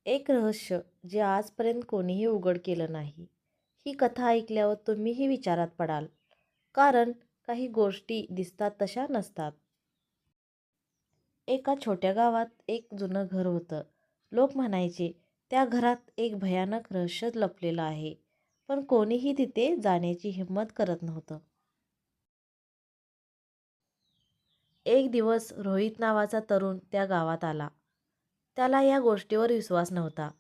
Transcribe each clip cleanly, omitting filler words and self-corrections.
एक रहस्य जे आजपर्यंत कोणीही उघड केलं नाही. ही कथा ऐकल्यावर तुम्हीही विचारात पडाल. कारण काही गोष्टी दिसतात तशा नसतात. एका छोट्या गावात एक जुनं घर होतं. लोक म्हणायचे त्या घरात एक भयानक रहस्य लपलेलं आहे. पण कोणीही तिथे जाण्याची हिंमत करत नव्हतं. एक दिवस रोहित नावाचा तरुण त्या गावात आला. त्याला या गोष्टीवर विश्वास नव्हता.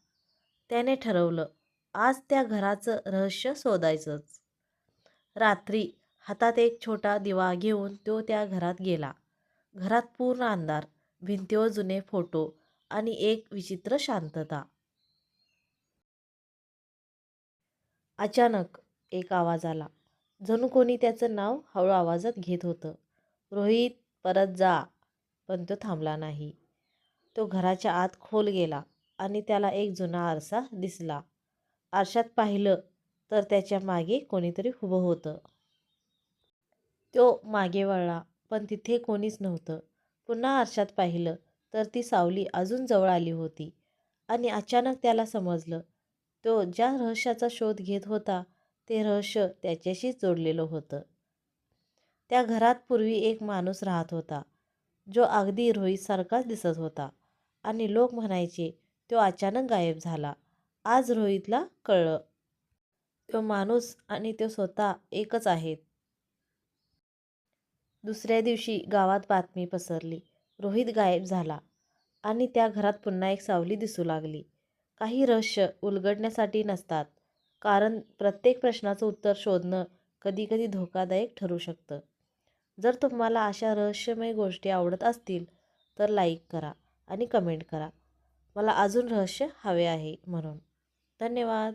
त्याने ठरवलं, आज त्या घराचं रहस्य शोधायचंच. रात्री हातात एक छोटा दिवा घेऊन तो त्या घरात गेला. घरात पूर्ण अंधार, भिंतीवर जुने फोटो आणि एक विचित्र शांतता. अचानक एक आवाज आला. जणू कोणी त्याचं नाव हळू आवाजात घेत होतं. रोहित, परत जा. पण तो थांबला नाही. तो घराच्या आत खोल गेला आणि त्याला एक जुना आरसा दिसला. आरशात पाहिलं तर त्याच्या मागे कोणीतरी उभं होतं. तो मागे वळला, पण तिथे कोणीच नव्हतं. पुन्हा आरशात पाहिलं तर ती सावली अजून जवळ आली होती. आणि अचानक त्याला समजलं, तो ज्या रहस्याचा शोध घेत होता ते रहस्य त्याच्याशीच जोडलेलं होतं. त्या घरात पूर्वी एक माणूस राहत होता, जो अगदी रोहितसारखाच दिसत होता. आणि लोक म्हणायचे तो अचानक गायब झाला. आज रोहितला कळलं, तो माणूस आणि तो स्वतः एकच आहेत. दुसऱ्या दिवशी गावात बातमी पसरली. रोहित गायब झाला आणि त्या घरात पुन्हा एक सावली दिसू लागली. काही रहस्य उलगडण्यासाठी नसतात, कारण प्रत्येक प्रश्नाचं उत्तर शोधणं कधीकधी धोकादायक ठरू शकतं. जर तुम्हाला अशा रहस्यमय गोष्टी आवडत असतील तर लाईक करा आणि कमेंट करा. मला अजून रहस्य हवे आहे म्हणून. धन्यवाद.